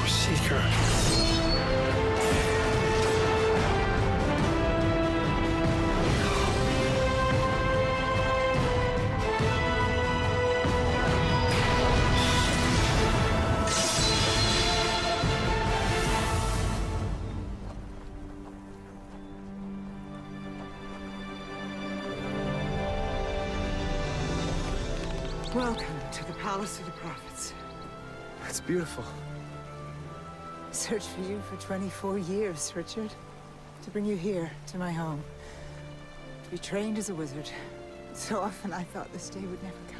Seeker. Welcome to the Palace of the Prophets. That's beautiful. Searched for you for 24 years, Richard. To bring you here, to my home. To be trained as a wizard. So often I thought this day would never come.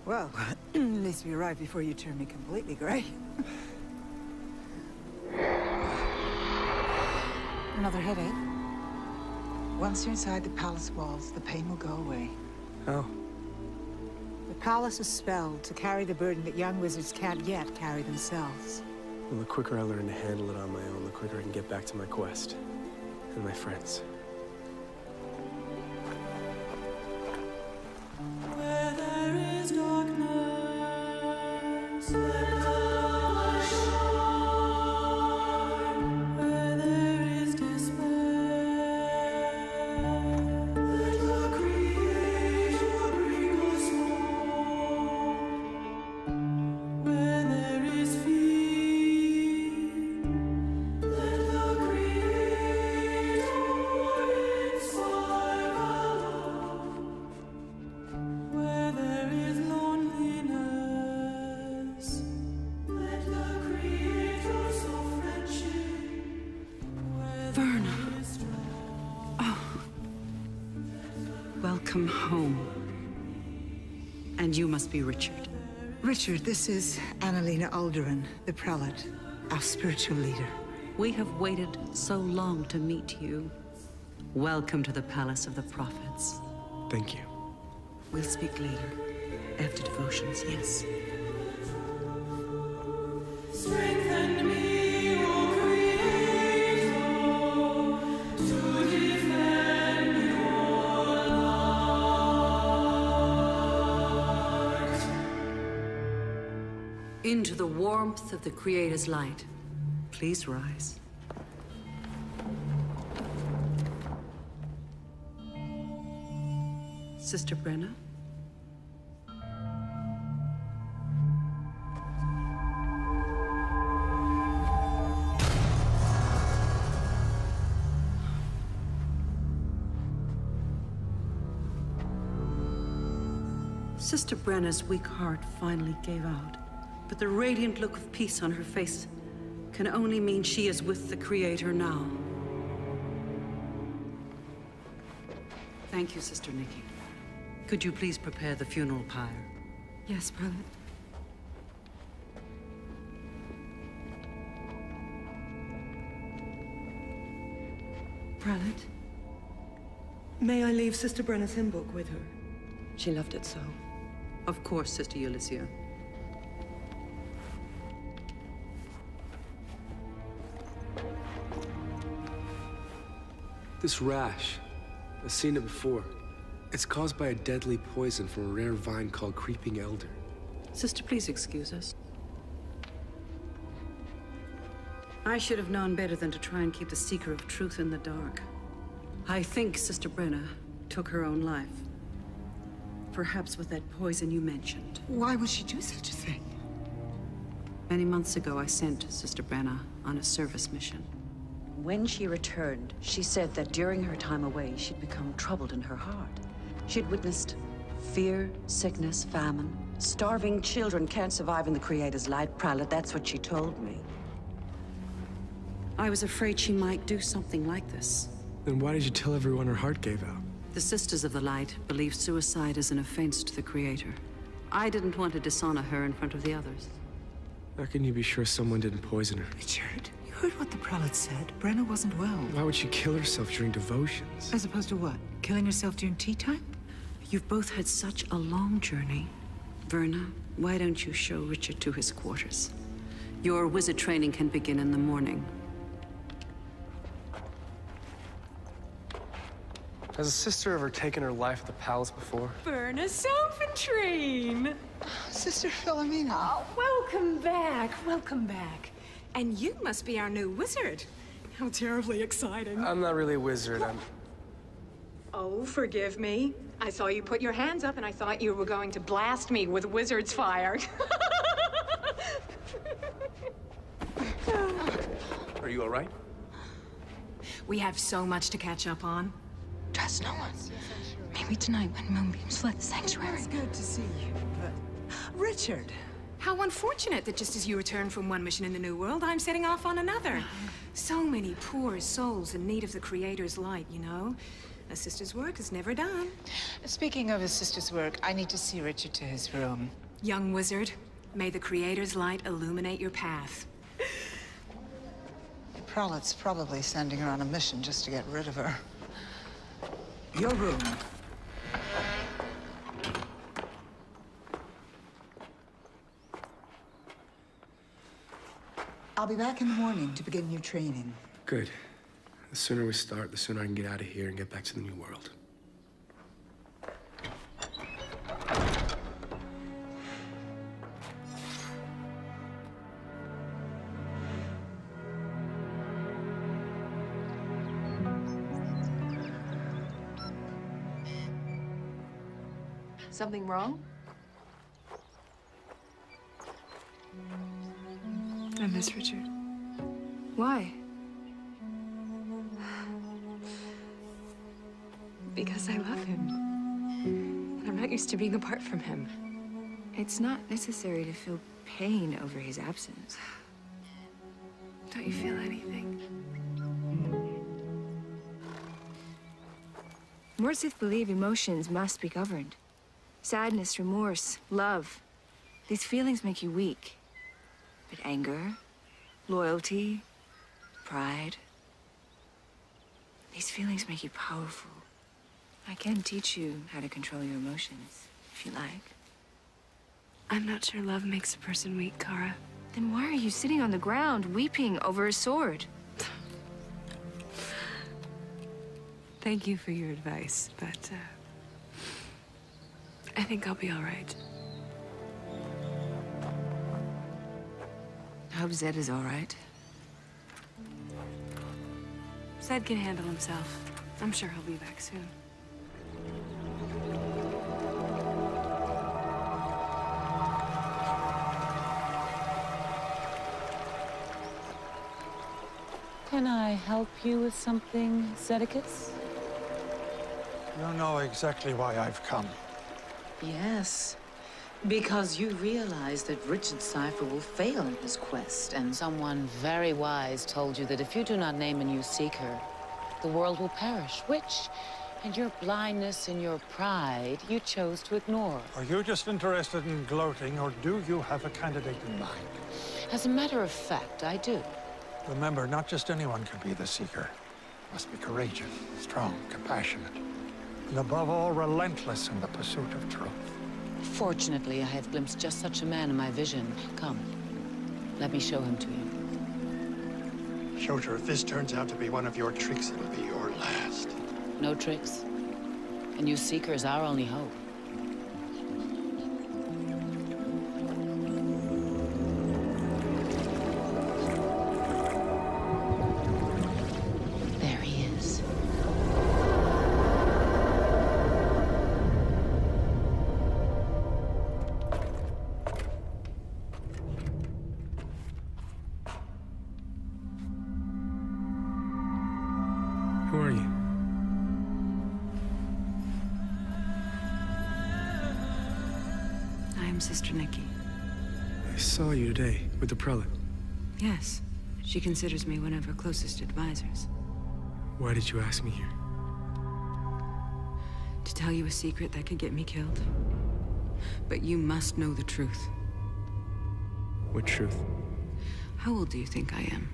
Well, at least we arrived before you turned me completely gray. Another headache? Once you're inside the palace walls, the pain will go away. Oh. The palace is spelled to carry the burden that young wizards can't yet carry themselves. Well, the quicker I learn to handle it on my own, the quicker I can get back to my quest. And my friends. Where there is darkness, let the light shine. Where there is despair, let the Creator bring us home. Where there is fear, let the Creator inspire love. Where there is loneliness, let the Creator sow friendship. Where Verna. there is Oh. Welcome home. And you must be Richard. Richard, this is Annalena Alderaan, the prelate, our spiritual leader. We have waited so long to meet you. Welcome to the Palace of the Prophets. Thank you. We'll speak later. After devotions, yes. strengthen me, O Creator, to defend your light. Into the warmth of the Creator's light. Please rise. Sister Brenna? Sister Brenna's weak heart finally gave out, but the radiant look of peace on her face can only mean she is with the Creator now. Thank you, Sister Nikki. Could you please prepare the funeral pyre? Yes, prelate. Prelate, may I leave Sister Brenna's hymn book with her? She loved it so. Of course, Sister Ulysses. This rash, I've seen it before. It's caused by a deadly poison from a rare vine called creeping elder. Sister, please excuse us. I should have known better than to try and keep the seeker of truth in the dark. I think Sister Brenna took her own life. Perhaps with that poison you mentioned. Why would she do such a thing? Many months ago, I sent Sister Brenna on a service mission. When she returned, she said that during her time away, she'd become troubled in her heart. She'd witnessed fear, sickness, famine. Starving children can't survive in the Creator's light, Prelate. That's what she told me. I was afraid she might do something like this. Then why did you tell everyone her heart gave out? The Sisters of the Light believe suicide is an offense to the Creator. I didn't want to dishonor her in front of the others. How can you be sure someone didn't poison her? Richard, you heard what the prelate said. Brenna wasn't well. Why would she kill herself during devotions? As opposed to what? Killing herself during tea time? You've both had such a long journey. Verna, why don't you show Richard to his quarters? Your wizard training can begin in the morning. Has a sister ever taken her life at the palace before? Berna Sophatrine! Sister Philomena. Oh, welcome back, welcome back. And you must be our new wizard. How terribly exciting. I'm not really a wizard, I'm... Oh, forgive me. I saw you put your hands up and I thought you were going to blast me with wizard's fire. Are you all right? We have so much to catch up on. Trust no one. Maybe tonight when moonbeams flood the sanctuary. It's good to see you, but... Richard! How unfortunate that just as you return from one mission in the New World, I'm setting off on another. So many poor souls in need of the Creator's light, you know? A sister's work is never done. Speaking of his sister's work, I need to see Richard to his room. Young wizard, may the Creator's light illuminate your path. The prelate's probably sending her on a mission just to get rid of her. Your room. I'll be back in the morning to begin your training. Good. The sooner we start, the sooner I can get out of here and get back to the New World. Something wrong? I miss Richard. Why? Because I love him. And I'm not used to being apart from him. It's not necessary to feel pain over his absence. Don't you feel anything? Morsith believe emotions must be governed. Sadness, remorse, love. These feelings make you weak. But anger, loyalty, pride. These feelings make you powerful. I can teach you how to control your emotions, if you like. I'm not sure love makes a person weak, Kara. Then why are you sitting on the ground, weeping over a sword? Thank you for your advice, but I think I'll be all right. I hope Zed is all right. Zed can handle himself. I'm sure he'll be back soon. Can I help you with something, Zedicus? You know exactly why I've come. Yes, because you realize that Richard Cypher will fail in his quest, and someone very wise told you that if you do not name a new seeker, the world will perish, which, in your blindness and your pride, you chose to ignore. Are you just interested in gloating, or do you have a candidate in mind? As a matter of fact, I do. Remember, not just anyone can be the seeker. Must be courageous, strong, compassionate, and above all, relentless in the pursuit of truth. Fortunately, I have glimpsed just such a man in my vision. Come, let me show him to you. Shoulder, if this turns out to be one of your tricks, it'll be your last. No tricks. A new seeker is our only hope. There he is. Who are you? I'm Sister Nikki. I saw you today with the prelate. Yes, she considers me one of her closest advisors. Why did you ask me here? To tell you a secret that could get me killed. But you must know the truth. What truth? How old do you think I am?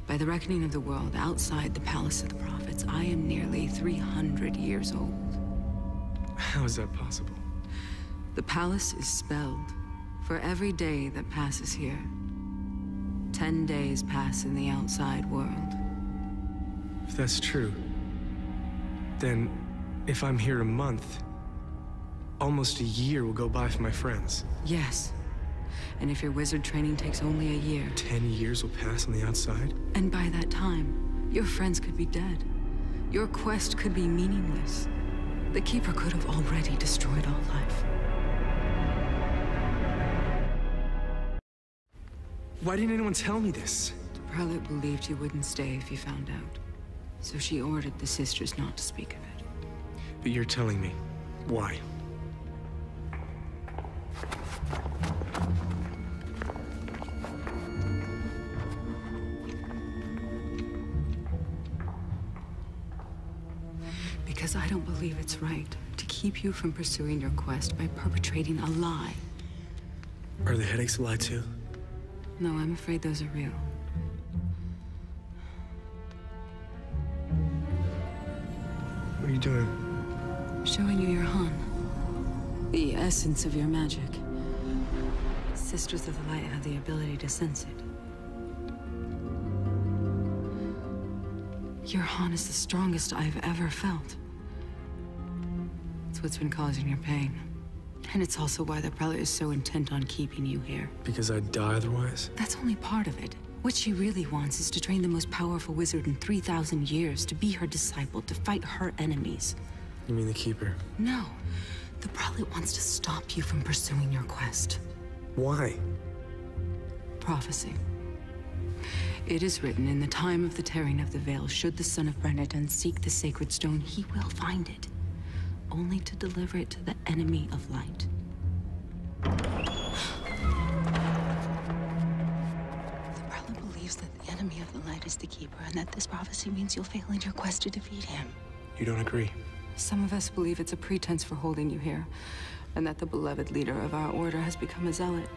By the reckoning of the world, outside the Palace of the Prophets, I am nearly 300 years old. How is that possible? The palace is spelled. For every day that passes here, 10 days pass in the outside world. If that's true, Then, if I'm here a month, almost a year will go by for my friends. Yes. And if your wizard training takes only a year... 10 years will pass on the outside? And by that time, your friends could be dead. Your quest could be meaningless. The Keeper could have already destroyed all life. Why didn't anyone tell me this? The Prelate believed you wouldn't stay if you found out. So she ordered the sisters not to speak of it. But you're telling me. Why? Because I don't believe it's right to keep you from pursuing your quest by perpetrating a lie. Are the headaches a lie too? No, I'm afraid those are real. What are you doing? Showing you your Han. The essence of your magic. Sisters of the Light have the ability to sense it. Your Han is the strongest I've ever felt. It's what's been causing your pain. And it's also why the Prelate is so intent on keeping you here. Because I'd die otherwise? That's only part of it. What she really wants is to train the most powerful wizard in 3,000 years, to be her disciple, to fight her enemies. You mean the Keeper? No. The Prelate wants to stop you from pursuing your quest. Why? Prophecy. It is written, in the time of the tearing of the veil, should the son of Brenniton seek the sacred stone, he will find it. Only to deliver it to the enemy of light. The Prelate believes that the enemy of the light is the Keeper, and that this prophecy means you'll fail in your quest to defeat him. You don't agree? Some of us believe it's a pretense for holding you here, and that the beloved leader of our order has become a zealot.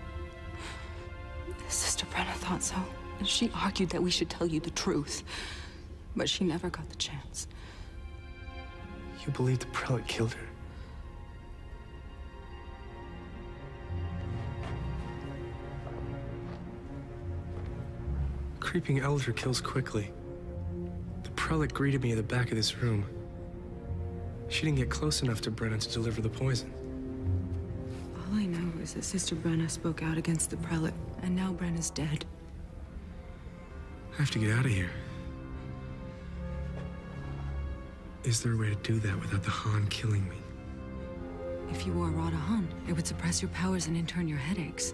Sister Brenna thought so, and she argued that we should tell you the truth, but she never got the chance. You believe the Prelate killed her? Creeping Elder kills quickly. The Prelate greeted me at the back of this room. She didn't get close enough to Brenna to deliver the poison. All I know is that Sister Brenna spoke out against the Prelate, and now Brenna's dead. I have to get out of here. Is there a way to do that without the Han killing me? If you wore Rada Han, it would suppress your powers and in turn your headaches.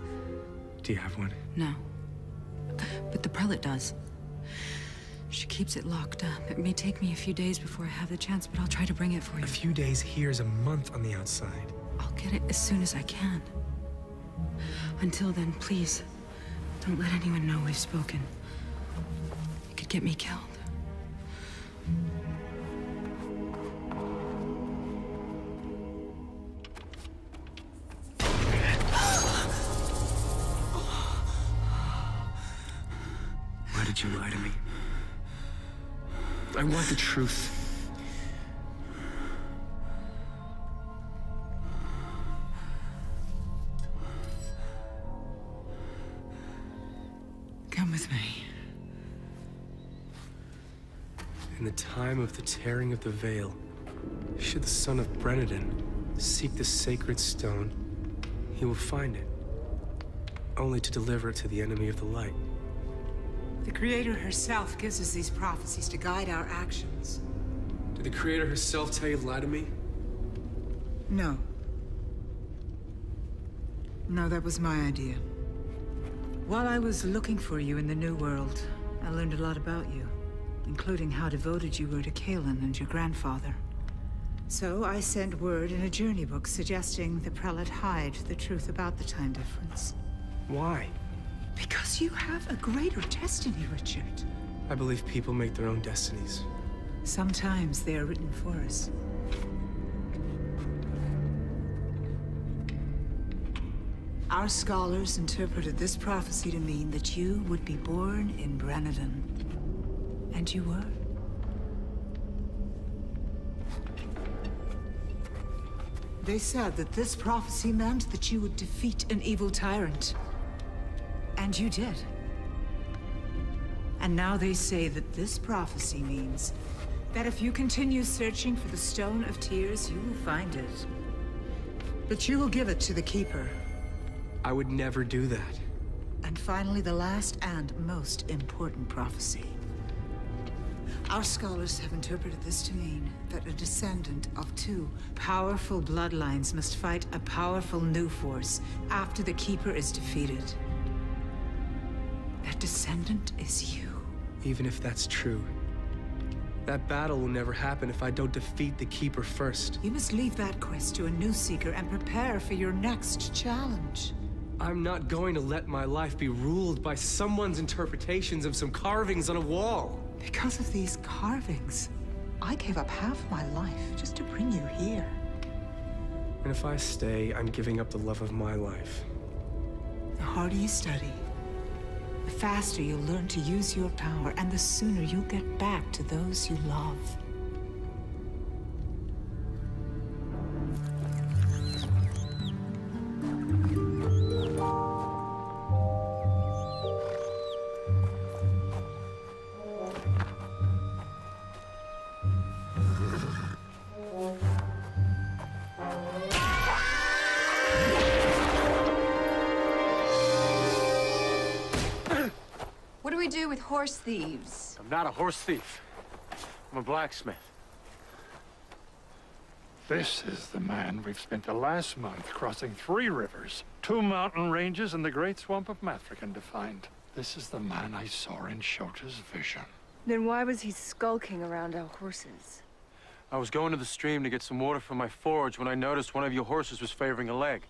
Do you have one? No. But the Prelate does. She keeps it locked up. It may take me a few days before I have the chance, but I'll try to bring it for you. A few days here is a month on the outside. I'll get it as soon as I can. Until then, please, don't let anyone know we've spoken. It could get me killed. Why did you lie to me? I want the truth. Come with me. In the time of the tearing of the veil, should the son of Brenniton seek the sacred stone, he will find it, only to deliver it to the enemy of the light. The Creator herself gives us these prophecies to guide our actions. Did the Creator herself tell you to lie to me? No. No, that was my idea. While I was looking for you in the New World, I learned a lot about you, including how devoted you were to Kalen and your grandfather. So I sent word in a journey book suggesting the Prelate hide the truth about the time difference. Why? Because you have a greater destiny, Richard. I believe people make their own destinies. Sometimes they are written for us. Our scholars interpreted this prophecy to mean that you would be born in Brenniton. And you were. They said that this prophecy meant that you would defeat an evil tyrant. And you did. And now they say that this prophecy means that if you continue searching for the Stone of Tears, you will find it. But you will give it to the Keeper. I would never do that. And finally, the last and most important prophecy. Our scholars have interpreted this to mean that a descendant of two powerful bloodlines must fight a powerful new force after the Keeper is defeated. That descendant is you. Even if that's true, that battle will never happen if I don't defeat the Keeper first. You must leave that quest to a new seeker and prepare for your next challenge. I'm not going to let my life be ruled by someone's interpretations of some carvings on a wall. Because of these carvings, I gave up half my life just to bring you here. And if I stay, I'm giving up the love of my life. The harder you study, the faster you'll learn to use your power, and the sooner you'll get back to those you love. What do we do with horse thieves? I'm not a horse thief. I'm a blacksmith. This is the man we've spent the last month crossing 3 rivers, 2 mountain ranges, and the great swamp of Mafrican to find. This is the man I saw in Shota's vision. Then why was he skulking around our horses? I was going to the stream to get some water from my forge when I noticed one of your horses was favoring a leg.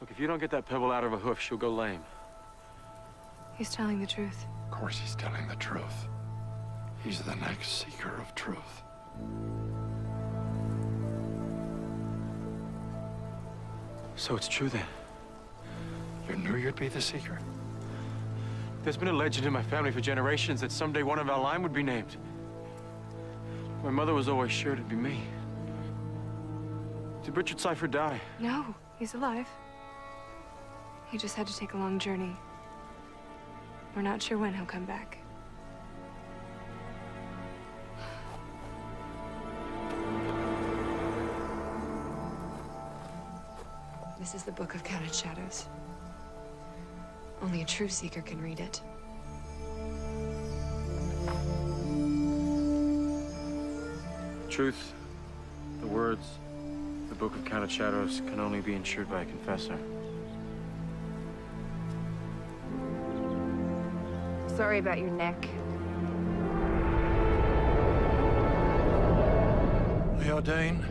Look, if you don't get that pebble out of her hoof, she'll go lame. He's telling the truth. Of course he's telling the truth. He's the next seeker of truth. So it's true then? You knew you'd be the seeker? There's been a legend in my family for generations that someday one of our line would be named. My mother was always sure it'd be me. Did Richard Cypher die? No, he's alive. He just had to take a long journey. We're not sure when he'll come back. This is the Book of Counted Shadows. Only a true seeker can read it. Truth, the words, the Book of Counted Shadows can only be ensured by a confessor. Sorry about your neck. Leodane,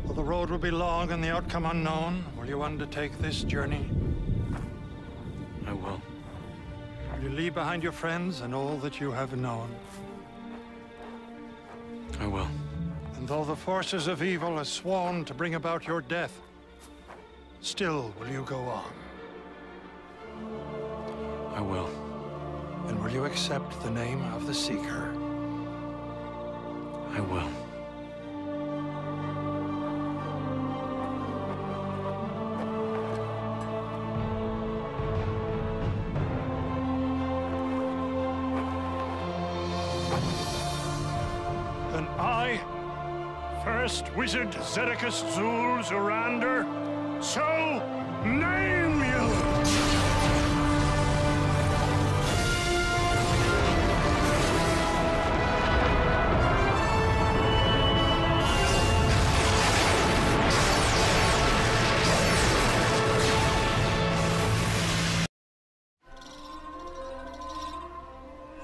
though the road will be long and the outcome unknown, will you undertake this journey? I will. Will you leave behind your friends and all that you have known? I will. And though the forces of evil have sworn to bring about your death, still will you go on? I will. And will you accept the name of the Seeker? I will. Then I, first wizard Zedekis Zul Zorander, so name you!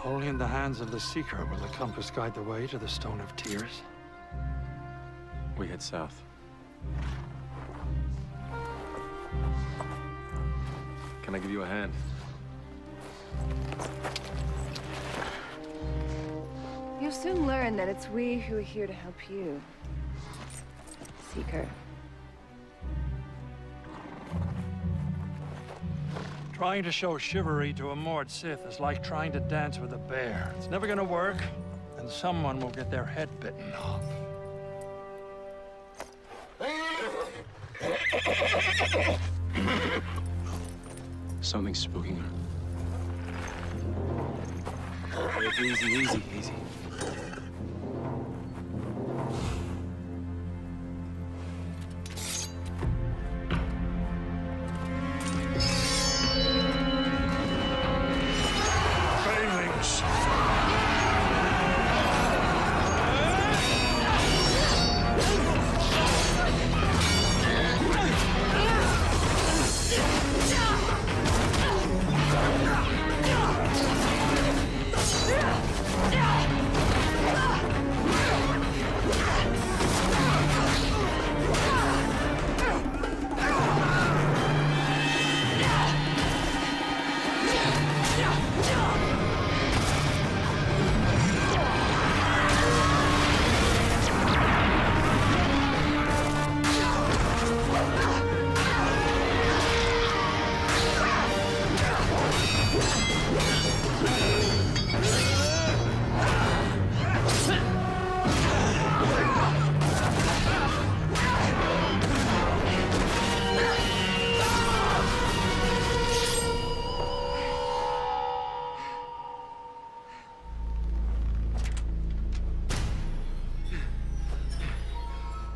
Only in the hands of the Seeker will the compass guide the way to the Stone of Tears. We head south. Can I give you a hand? You'll soon learn that it's we who are here to help you, Seeker. Trying to show chivalry to a moored Sith is like trying to dance with a bear. It's never gonna work, and someone will get their head bitten off. Something's spooking her. Easy, easy, easy. Failings.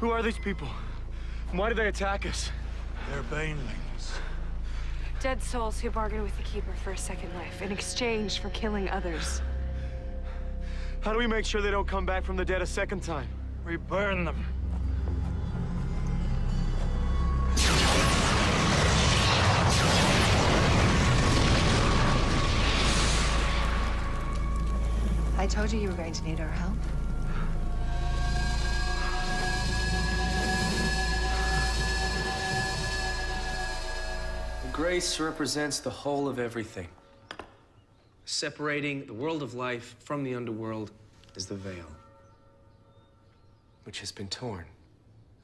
Who are these people? And why did they attack us? They're banelings. Dead souls who bargain with the Keeper for a second life in exchange for killing others. How do we make sure they don't come back from the dead a second time? We burn them. I told you you were going to need our help. Grace represents the whole of everything. Separating the world of life from the underworld is the veil, which has been torn.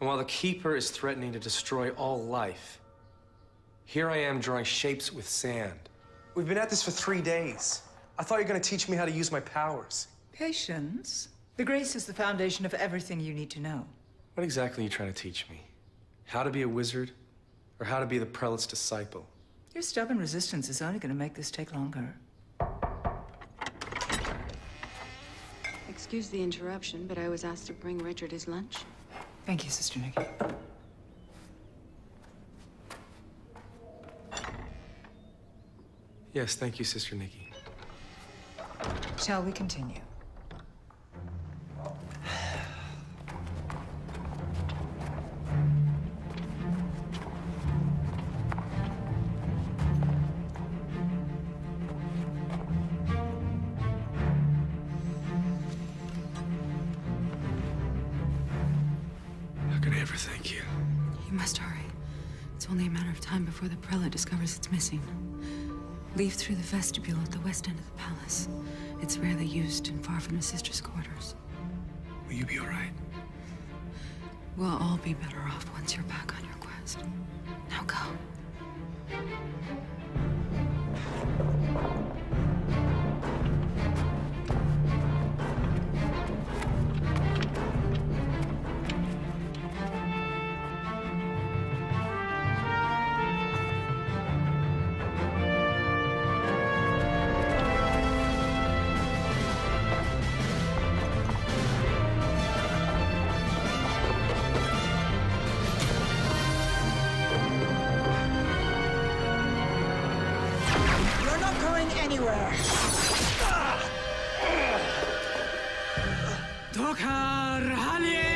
And while the Keeper is threatening to destroy all life, here I am drawing shapes with sand. We've been at this for 3 days. I thought you were going to teach me how to use my powers. Patience. The Grace is the foundation of everything you need to know. What exactly are you trying to teach me? How to be a wizard? Or how to be the prelate's disciple? Your stubborn resistance is only going to make this take longer. Excuse the interruption, but I was asked to bring Richard his lunch. Thank you, Sister Nikki. Yes, thank you, Sister Nikki. Shall we continue? How can I ever thank you? You must hurry. It's only a matter of time before the prelate discovers it's missing. Leave through the vestibule at the west end of the palace. It's rarely used and far from the sisters' quarters. Will you be all right? We'll all be better off once you're back on your quest. Now go. You're not going anywhere. Dokar Haniel!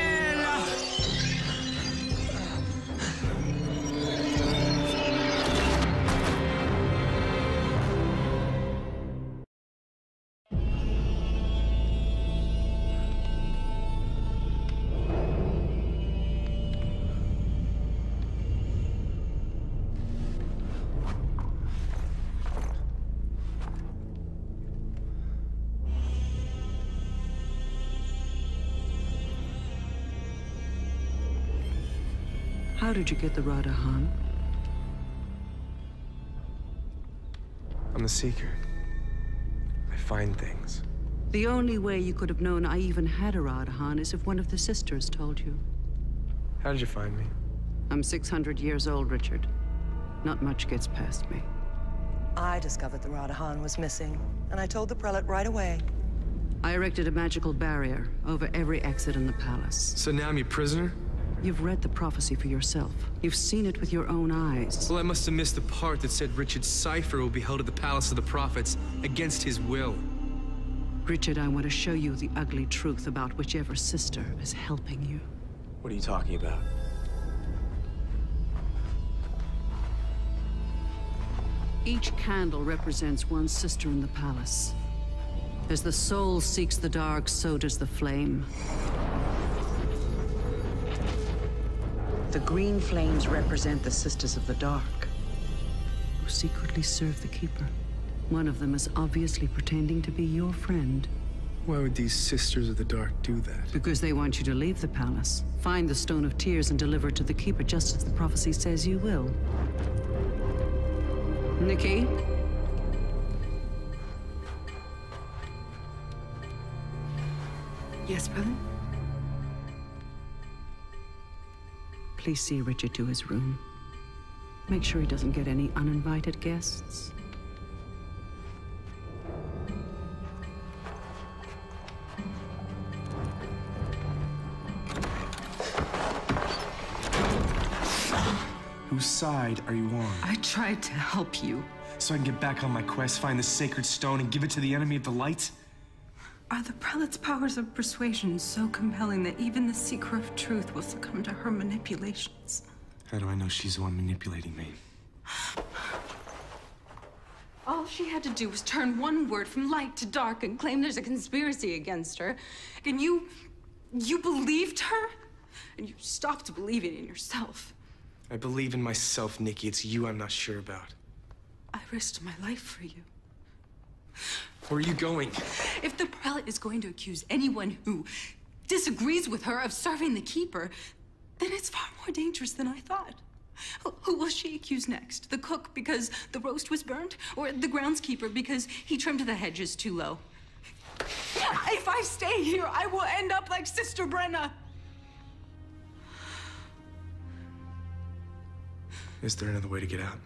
How did you get the Rada, Han? I'm the Seeker. I find things. The only way you could have known I even had a Rada, Han, is if one of the sisters told you. How did you find me? I'm 600 years old, Richard. Not much gets past me. I discovered the Radahan was missing, and I told the prelate right away. I erected a magical barrier over every exit in the palace. So now I'm your prisoner? You've read the prophecy for yourself. You've seen it with your own eyes. Well, I must have missed the part that said Richard's cipher will be held at the Palace of the Prophets against his will. Richard, I want to show you the ugly truth about whichever sister is helping you. What are you talking about? Each candle represents one sister in the palace. As the soul seeks the dark, so does the flame. The green flames represent the Sisters of the Dark, who secretly serve the Keeper. One of them is obviously pretending to be your friend. Why would these Sisters of the Dark do that? Because they want you to leave the palace, find the Stone of Tears, and deliver it to the Keeper just as the prophecy says you will. Nikki? Yes, brother? Please see Richard to his room. Make sure he doesn't get any uninvited guests. Whose side are you on? I tried to help you. So I can get back on my quest, find the sacred stone, and give it to the enemy of the light? Are the prelate's powers of persuasion so compelling that even the seeker of truth will succumb to her manipulations? How do I know she's the one manipulating me? All she had to do was turn one word from light to dark and claim there's a conspiracy against her. And you believed her? And you stopped believing in yourself. I believe in myself, Nikki. It's you I'm not sure about. I risked my life for you. Where are you going? If the prelate is going to accuse anyone who disagrees with her of serving the Keeper, then it's far more dangerous than I thought. Who will she accuse next? The cook because the roast was burned? Or the groundskeeper because he trimmed the hedges too low? If I stay here, I will end up like Sister Brenna. Is there another way to get out?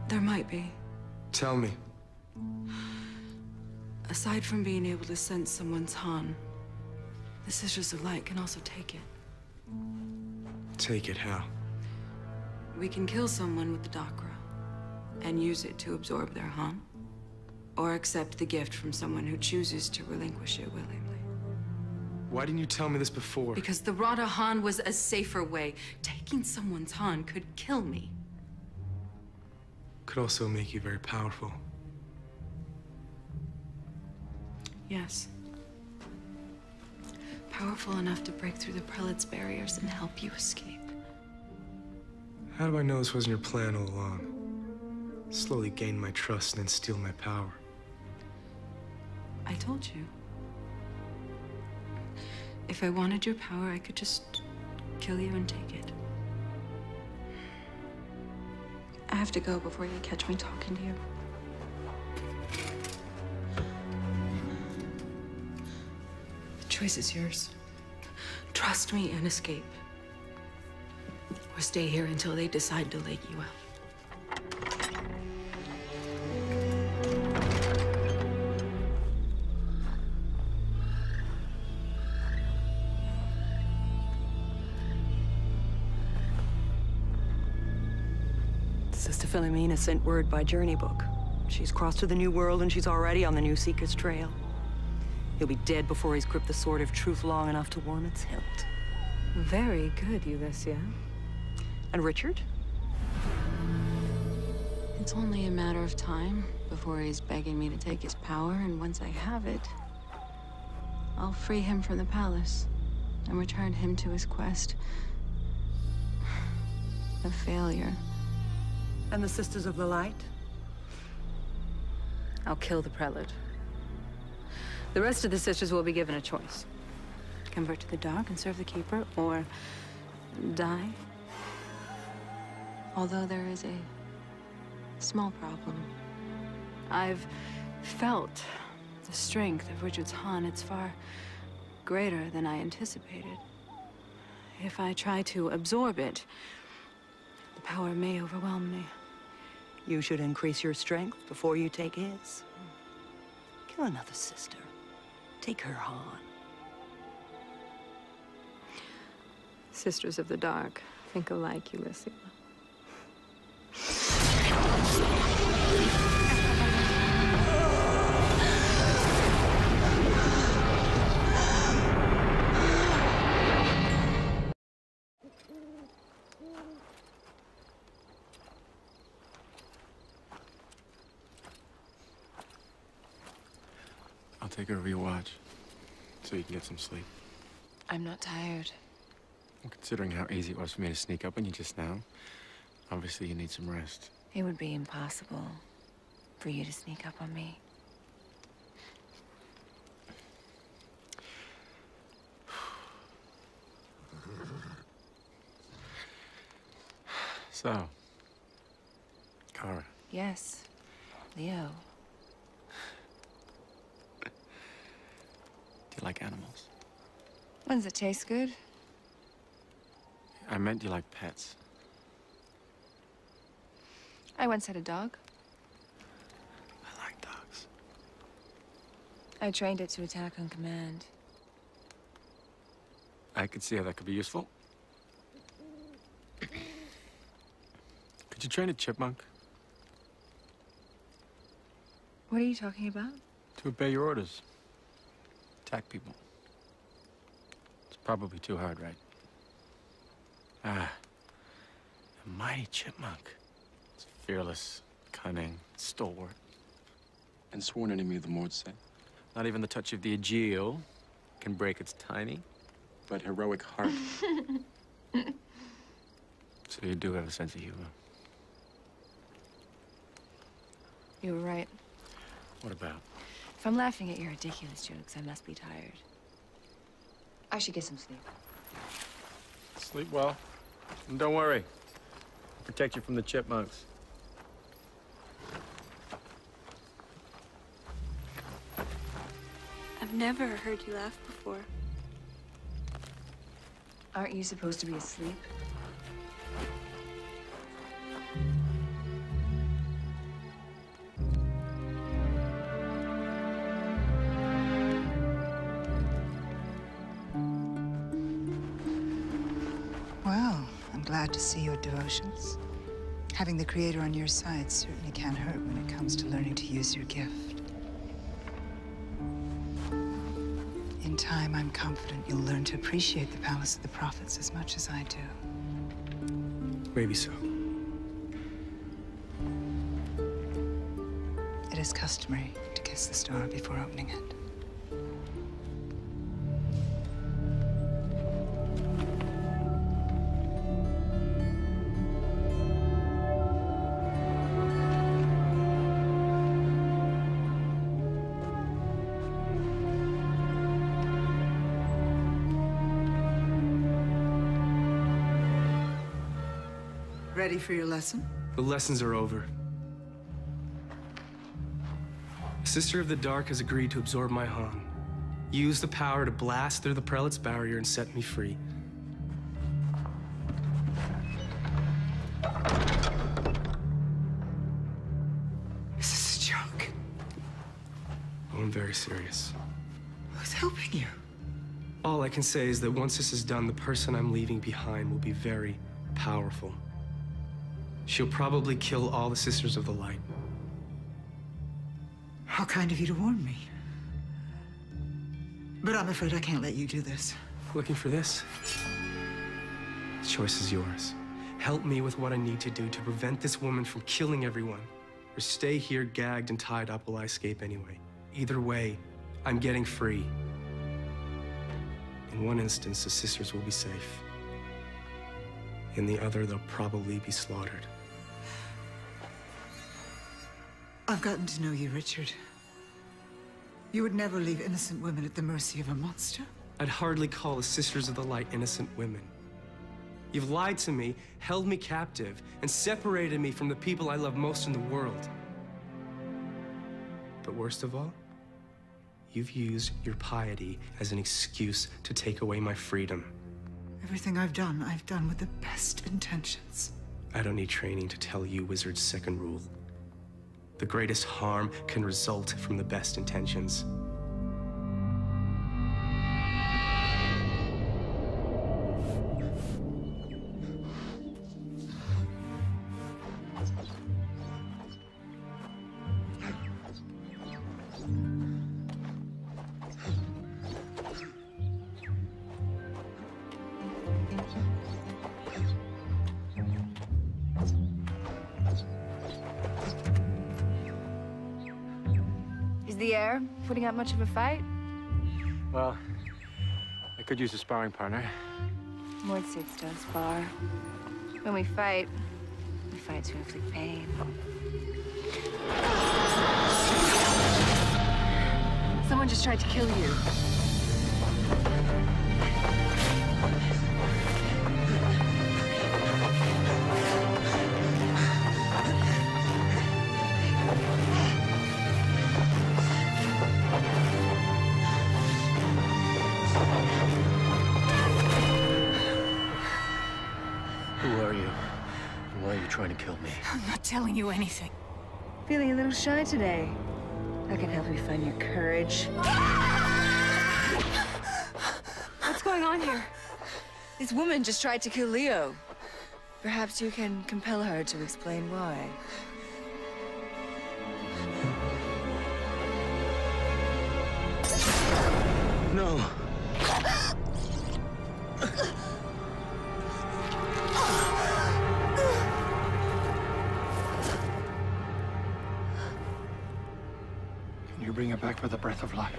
There might be. Tell me. Aside from being able to sense someone's Han, the Sisters of Light can also take it. Take it how? We can kill someone with the Dakra and use it to absorb their Han, or accept the gift from someone who chooses to relinquish it willingly. Why didn't you tell me this before? Because the Rada Han was a safer way. Taking someone's Han could kill me. Could also make you very powerful. Yes. Powerful enough to break through the prelate's barriers and help you escape. How do I know this wasn't your plan all along? Slowly gain my trust and then steal my power. I told you. If I wanted your power, I could just kill you and take it. I have to go before you catch me talking to you. The choice is yours. Trust me and escape. Or stay here until they decide to let you out. Sister Philomena sent word by Journey Book. She's crossed to the New World and she's already on the New Seeker's trail. He'll be dead before he's gripped the sword of truth long enough to warm its hilt. Very good, Ulysses. And Richard? It's only a matter of time before he's begging me to take his power, and once I have it, I'll free him from the palace and return him to his quest. A failure. And the Sisters of the Light? I'll kill the prelate. The rest of the sisters will be given a choice. Convert to the dark and serve the Keeper, or die. Although there is a small problem. I've felt The strength of Richard's Han, it's far greater than I anticipated. If I try to absorb it, the power may overwhelm me. You should increase your strength before you take his. Kill another sister. Take her Han. Sisters of the Dark think alike, Ulysses. I'll take over your watch, so you can get some sleep. I'm not tired. Well, considering how easy it was for me to sneak up on you just now, obviously you need some rest. It would be impossible for you to sneak up on me. So, Kara. Yes, Leo. Do you like animals? Ones that taste good? I meant, do you like pets? I once had a dog. I like dogs. I trained it to attack on command. I could see how that could be useful. Could you train a chipmunk? What are you talking about? To obey your orders. Attack people. It's probably too hard, right? Ah, a mighty chipmunk. It's fearless, cunning, stalwart. And sworn enemy of the Mordse. Not even the touch of the Aegeo can break its tiny but heroic heart. So you do have a sense of humor. You were right. What about? If I'm laughing at your ridiculous jokes, I must be tired. I should get some sleep. Sleep well. And don't worry. I'll protect you from the chipmunks. I've never heard you laugh before. Aren't you supposed to be asleep? Well, I'm glad to see your devotions. Having the Creator on your side certainly can't hurt when it comes to learning to use your gift. In time, I'm confident you'll learn to appreciate the Palace of the Prophets as much as I do. Maybe so. It is customary to kiss the star before opening it. Ready for your lesson? The lessons are over. A Sister of the Dark has agreed to absorb my Han. Use the power to blast through the Prelate's barrier and set me free. Is this a joke? Oh, I'm very serious. Who's helping you? All I can say is that once this is done, the person I'm leaving behind will be very powerful. She'll probably kill all the Sisters of the Light. How kind of you to warn me. But I'm afraid I can't let you do this. Looking for this? The choice is yours. Help me with what I need to do to prevent this woman from killing everyone, or stay here gagged and tied up while I escape anyway. Either way, I'm getting free. In one instance, the sisters will be safe. In the other, they'll probably be slaughtered. I've gotten to know you, Richard. You would never leave innocent women at the mercy of a monster. I'd hardly call the Sisters of the Light innocent women. You've lied to me, held me captive, and separated me from the people I love most in the world. But worst of all, You've used your piety as an excuse to take away my freedom. Everything I've done with the best intentions. I don't need training to tell you Wizard's second rule. The greatest harm can result from the best intentions. Is the heir putting up much of a fight? Well, I could use a sparring partner. Mordsuits don't spar. When we fight to inflict pain. Someone just tried to kill you. Who are you? And why are you trying to kill me? I'm not telling you anything. Feeling a little shy today. I can help you find your courage. What's going on here? This woman just tried to kill Leo. Perhaps you can compel her to explain why. No. Can you bring her back with a breath of life?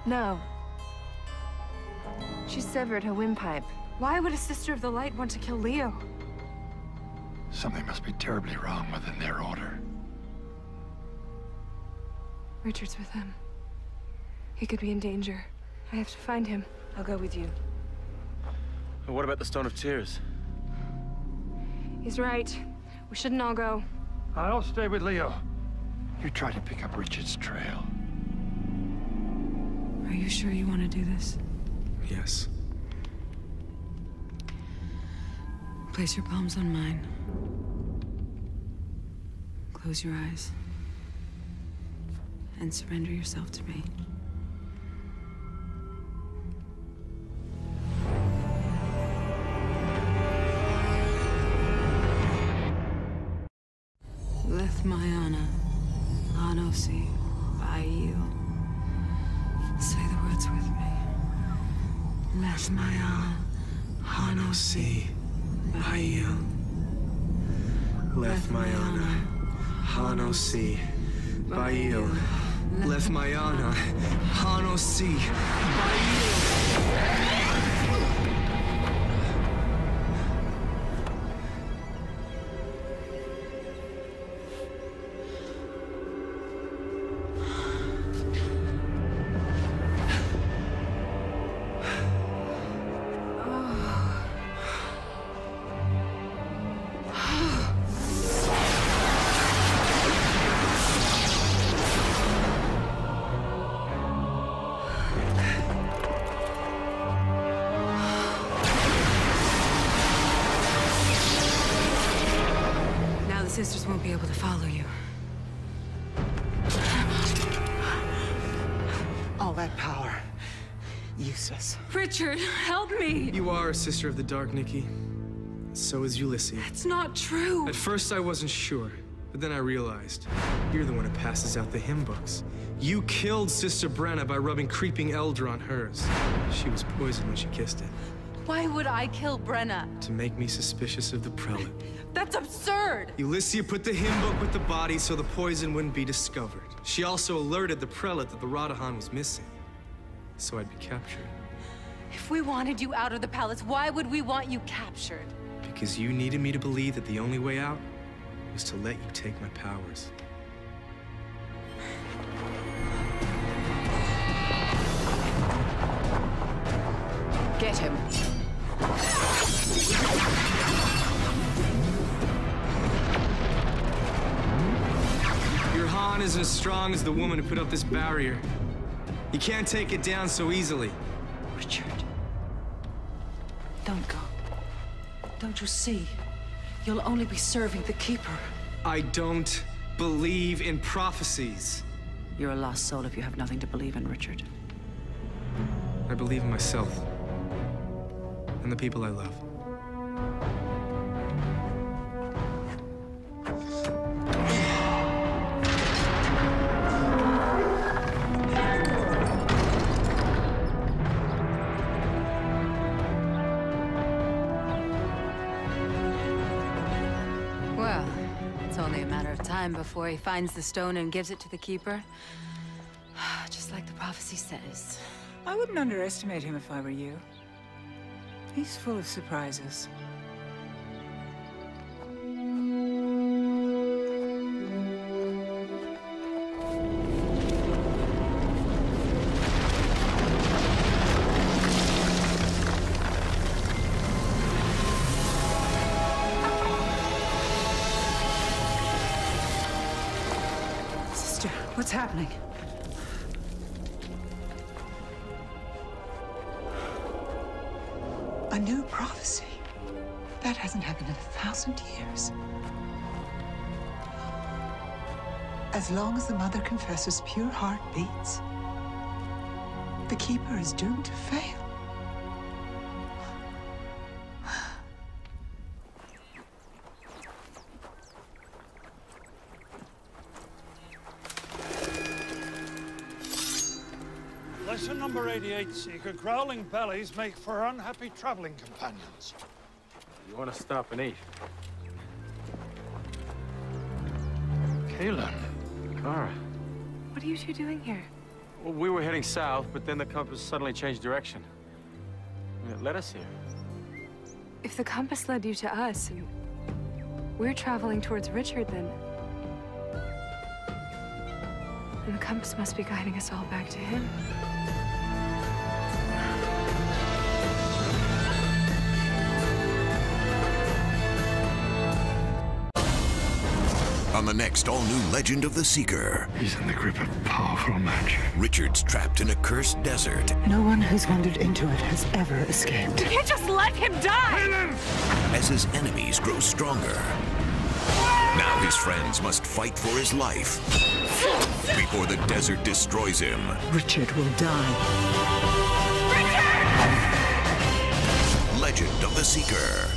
No. She severed her windpipe. Why would a Sister of the Light want to kill Leo? Something must be terribly wrong within their order. Richard's with them. He could be in danger. I have to find him. I'll go with you. And what about the Stone of Tears? He's right. We shouldn't all go. I'll stay with Leo. You try to pick up Richard's trail. Are you sure you want to do this? Yes. Place your palms on mine. Close your eyes. And surrender yourself to me. Leth Mayana, Anosi, Bail. Say the words with me. Leth Mayana, Anosi, Bail. Leth Mayana, Anosi, Bail. Leth Mayana, Anosi, Bail. Sisters won't be able to follow you. All that power. Useless. Richard, help me! You are a sister of the dark, Nikki. So is Ulysses. It's not true. At first I wasn't sure, but then I realized you're the one who passes out the hymn books. You killed Sister Brenna by rubbing creeping elder on hers. She was poisoned when she kissed it. Why would I kill Brenna? To make me suspicious of the prelate. That's absurd! Ulysses put the hymn book with the body so the poison wouldn't be discovered. She also alerted the prelate that the Radahan was missing, so I'd be captured. If we wanted you out of the palace, why would we want you captured? Because you needed me to believe that the only way out was to let you take my powers. Get him. isn't as strong as the woman who put up this barrier. You can't take it down so easily. Richard. Don't go. Don't you see? You'll only be serving the Keeper. I don't believe in prophecies. You're a lost soul if you have nothing to believe in, Richard. I believe in myself. And the people I love. Well, it's only a matter of time before he finds the stone and gives it to the Keeper. Just like the prophecy says. I wouldn't underestimate him if I were you. He's full of surprises. Sister, what's happening? A new prophecy. That hasn't happened in 1,000 years. As long as the Mother Confessor's pure heart beats, the Keeper is doomed to fail. Lesson number 88, Seeker. Growling bellies make for unhappy traveling companions. You want to stop and eat? Kaelin. Kara. What are you two doing here? Well, we were heading south, but then the compass suddenly changed direction. And it led us here. If the compass led you to us, and we're traveling towards Richard, then the compass must be guiding us all back to him. On the next all-new Legend of the Seeker. He's in the grip of powerful magic. Richard's trapped in a cursed desert. No one who's wandered into it has ever escaped. You can't just let him die! As his enemies grow stronger. Now his friends must fight for his life. Before the desert destroys him. Richard will die. Legend of the Seeker.